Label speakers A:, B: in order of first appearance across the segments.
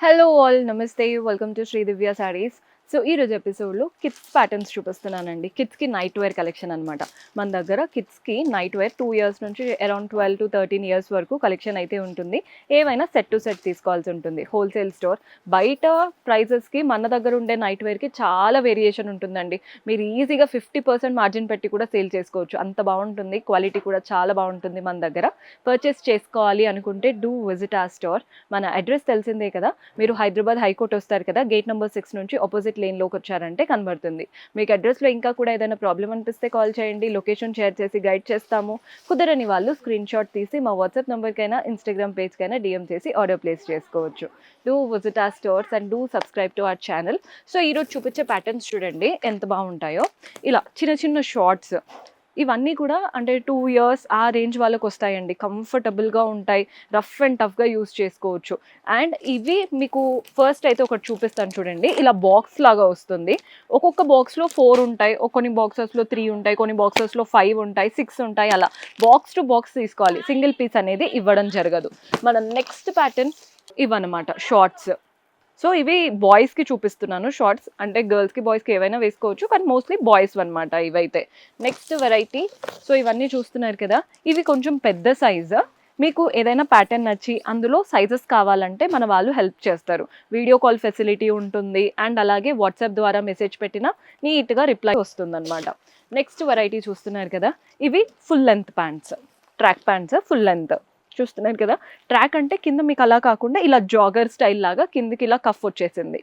A: Hello all నమస్తే welcome to Shri Divya saris. So ఈరోజు ఎపిసోడ్లో కిడ్స్ ప్యాటర్న్స్ చూపిస్తున్నానండి. కిడ్స్కి నైట్ వేర్ కలెక్షన్ అనమాట. మన దగ్గర కిడ్స్కి నైట్ వేర్ 2 ఇయర్స్ నుంచి అరౌండ్ 12 to 13 ఇయర్స్ వరకు కలెక్షన్ అయితే ఉంటుంది. ఏవైనా సెట్ టు సెట్ తీసుకోవాల్సి ఉంటుంది. హోల్సేల్ స్టోర్ బయట ప్రైజెస్కి మన దగ్గర ఉండే నైట్ వేర్కి చాలా వేరియేషన్ ఉంటుందండి. మీరు ఈజీగా 50% మార్జిన్ పెట్టి కూడా సేల్ చేసుకోవచ్చు. అంత బాగుంటుంది. క్వాలిటీ కూడా చాలా బాగుంటుంది మన దగ్గర. పర్చేస్ చేసుకోవాలి అనుకుంటే డూ విజిట్ ఆ స్టోర్. మన అడ్రస్ తెలిసిందే కదా. మీరు హైదరాబాద్ హైకోర్ట్ వస్తారు కదా, గేట్ నెంబర్ 6 నుంచి ఆపోజిట్ లేన్లోకి వచ్చారంటే కనబడుతుంది. మీకు అడ్రస్లో ఇంకా కూడా ఏదైనా ప్రాబ్లం అనిపిస్తే కాల్ చేయండి. లొకేషన్ షేర్ చేసి గైడ్ చేస్తాము. కుదరని వాళ్ళు స్క్రీన్ షాట్ తీసి మా వాట్సాప్ నెంబర్కైనా ఇన్స్టాగ్రామ్ పేజ్కైనా డిఎం చేసి ఆర్డర్ ప్లేస్ చేసుకోవచ్చు. డూ విజిట్ ఆ stores and do subscribe to our channel. So ఈరోజు చూపించే ప్యాటర్న్స్ చూడండి ఎంత బాగుంటాయో. ఇలా చిన్న చిన్న షార్ట్స్ ఇవన్నీ కూడా అంటే 2 ఇయర్స్ ఆ రేంజ్ వాళ్ళకి వస్తాయండి. కంఫర్టబుల్గా ఉంటాయి, రఫ్ అండ్ టఫ్గా యూస్ చేసుకోవచ్చు. అండ్ ఇవి మీకు ఫస్ట్ అయితే ఒకటి చూపిస్తాను చూడండి. ఇలా బాక్స్ లాగా వస్తుంది. ఒక్కొక్క బాక్స్లో 4 ఉంటాయి, కొన్ని బాక్సెస్లో 3 ఉంటాయి, కొన్ని బాక్సెస్లో 5 ఉంటాయి, 6 ఉంటాయి. అలా బాక్స్ టు బాక్స్ తీసుకోవాలి, సింగిల్ పీస్ అనేది ఇవ్వడం జరగదు. మన నెక్స్ట్ ప్యాటర్న్ ఇవన్నమాట షార్ట్స్. సో ఇవి బాయ్స్కి చూపిస్తున్నాను షార్ట్స్. అంటే గర్ల్స్కి బాయ్స్కి ఏవైనా వేసుకోవచ్చు, కానీ మోస్ట్లీ బాయ్స్ అనమాట ఇవైతే. Next variety. సో ఇవన్నీ చూస్తున్నారు కదా, ఇవి కొంచెం పెద్ద సైజు. మీకు ఏదైనా ప్యాటర్న్ నచ్చి అందులో సైజెస్ కావాలంటే మన వాళ్ళు హెల్ప్ చేస్తారు. వీడియో కాల్ ఫెసిలిటీ ఉంటుంది. అండ్ అలాగే వాట్సాప్ ద్వారా మెసేజ్ పెట్టినా నీట్గా రిప్లై వస్తుందన్నమాట. నెక్స్ట్ వెరైటీ చూస్తున్నారు కదా, ఇవి full length pants, track pants full length చూస్తున్నారు కదా. ట్రాక్ అంటే కింద మీకు అలా కాకుండా ఇలా జాగర్ స్టైల్ లాగా కిందికి ఇలా కఫ్ వచ్చేసింది.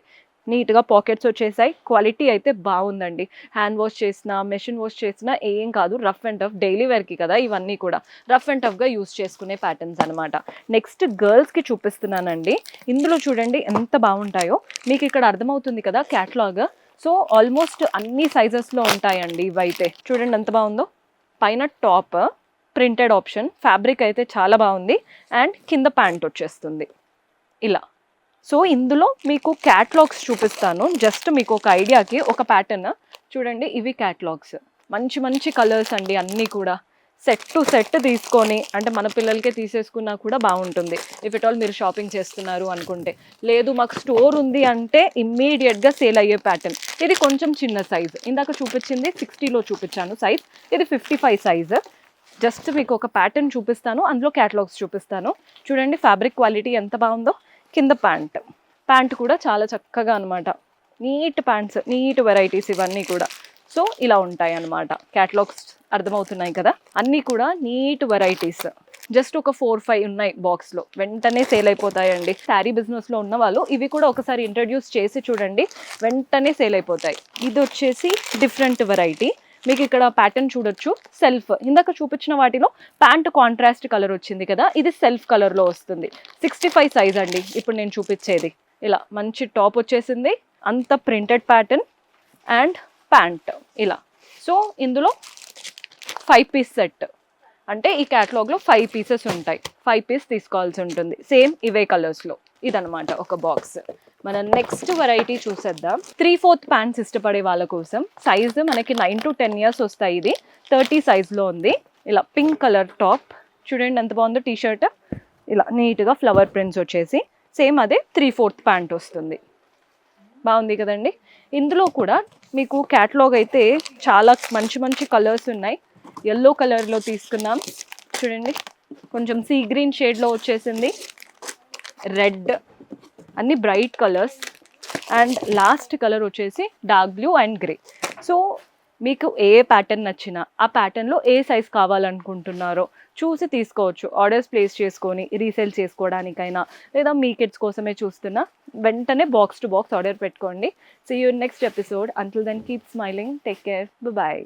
A: నీట్గా పాకెట్స్ వచ్చేసాయి. క్వాలిటీ అయితే బాగుందండి. హ్యాండ్ వాష్ చేసినా మెషిన్ వాష్ చేసినా ఏం కాదు. రఫ్ అండ్ టఫ్ డైలీ వేర్కి కదా ఇవన్నీ కూడా రఫ్ అండ్ టఫ్గా యూస్ చేసుకునే ప్యాటర్న్స్ అనమాట. నెక్స్ట్ గర్ల్స్కి చూపిస్తున్నానండి. ఇందులో చూడండి ఎంత బాగుంటాయో. మీకు ఇక్కడ అర్థమవుతుంది కదా క్యాట్లాగ్. సో ఆల్మోస్ట్ అన్ని సైజెస్లో ఉంటాయండి ఇవైతే. చూడండి ఎంత బాగుందో. పైన టాప్ ప్రింటెడ్ ఆప్షన్, ఫ్యాబ్రిక్ అయితే చాలా బాగుంది. అండ్ కింద ప్యాంట్ వచ్చేస్తుంది ఇలా. సో ఇందులో మీకు క్యాట్లాగ్స్ చూపిస్తాను. జస్ట్ మీకు ఒక ఐడియాకి ఒక ప్యాటర్న్ చూడండి. ఇవి క్యాట్లాగ్స్, మంచి మంచి కలర్స్ అండి అన్నీ కూడా. సెట్ టు సెట్ తీసుకొని అంటే మన పిల్లలకే తీసేసుకున్నా కూడా బాగుంటుంది. ఇఫ్ ఇట్ ఆల్ మీరు షాపింగ్ చేస్తున్నారు అనుకుంటే. లేదు మాకు స్టోర్ ఉంది అంటే ఇమ్మీడియట్గా సేల్ అయ్యే ప్యాటర్న్. ఇది కొంచెం చిన్న సైజ్. ఇందాక చూపించింది 60లో చూపించాను సైజ్, ఇది 55 సైజ్. జస్ట్ మీకు ఒక ప్యాటర్న్ చూపిస్తాను, అందులో క్యాటలాగ్స్ చూపిస్తాను. చూడండి ఫ్యాబ్రిక్ క్వాలిటీ ఎంత బాగుందో. కింద ప్యాంట్ కూడా చాలా చక్కగా అనమాట. నీట్ ప్యాంట్స్, నీట్ వెరైటీస్ ఇవన్నీ కూడా. సో ఇలా ఉంటాయి అన్నమాట. క్యాటలాగ్స్ అర్థమవుతున్నాయి కదా. అన్నీ కూడా నీట్ వెరైటీస్. జస్ట్ ఒక 4-5 ఉన్నాయి బాక్స్లో, వెంటనే సేల్ అయిపోతాయండి. శారీ బిజినెస్లో ఉన్న వాళ్ళు ఇవి కూడా ఒకసారి ఇంట్రడ్యూస్ చేసి చూడండి, వెంటనే సేల్ అయిపోతాయి. ఇది వచ్చేసి డిఫరెంట్ వెరైటీ. మీకు ఇక్కడ ప్యాటర్న్ చూడొచ్చు. సెల్ఫ్ ఇందాక చూపించిన వాటిలో ప్యాంట్ కాంట్రాస్ట్ కలర్ వచ్చింది కదా, ఇది సెల్ఫ్ కలర్లో వస్తుంది. 65 సైజ్ అండి ఇప్పుడు నేను చూపించేది. ఇలా మంచి టాప్ వచ్చేసింది, అంత ప్రింటెడ్ ప్యాటర్న్ అండ్ ప్యాంట్ ఇలా. సో ఇందులో 5 పీస్ సెట్. అంటే ఈ క్యాటలాగ్లో 5 పీసెస్ ఉంటాయి. 5 పీస్ తీసుకోవాల్సి ఉంటుంది. సేమ్ ఇవే కలర్స్లో. ఇదనమాట ఒక బాక్స్. మన నెక్స్ట్ వెరైటీ చూసేద్దాం. 3/4 ప్యాంట్స్ ఇష్టపడే వాళ్ళ కోసం. సైజు మనకి 9 to 10 ఇయర్స్ వస్తాయి. ఇది 30 సైజ్లో ఉంది. ఇలా పింక్ కలర్ టాప్ చూడండి ఎంత బాగుందో. టీషర్ట్ ఇలా నీట్గా ఫ్లవర్ ప్రింట్స్ వచ్చేసి సేమ్ అదే 3/4 ప్యాంట్ వస్తుంది. బాగుంది కదండి. ఇందులో కూడా మీకు క్యాటలాగ్ అయితే చాలా మంచి మంచి కలర్స్ ఉన్నాయి. ఎల్లో కలర్లో తీసుకున్నాం చూడండి, కొంచెం సీ గ్రీన్ షేడ్లో వచ్చేసింది, రెడ్, అన్ని bright colours. And last colour వచ్చేసి dark blue and grey. So మీకు ఏ ప్యాటర్న్ నచ్చినా ఆ ప్యాటర్న్లో ఏ సైజ్ కావాలనుకుంటున్నారో చూసి తీసుకోవచ్చు. ఆర్డర్స్ ప్లేస్ చేసుకొని రీసేల్ చేసుకోవడానికైనా, లేదా మీ కిడ్స్ కోసమే చూస్తున్నా వెంటనే బాక్స్ టు బాక్స్ ఆర్డర్ పెట్టుకోండి. See you next episode. Until then keep smiling, take care, bye.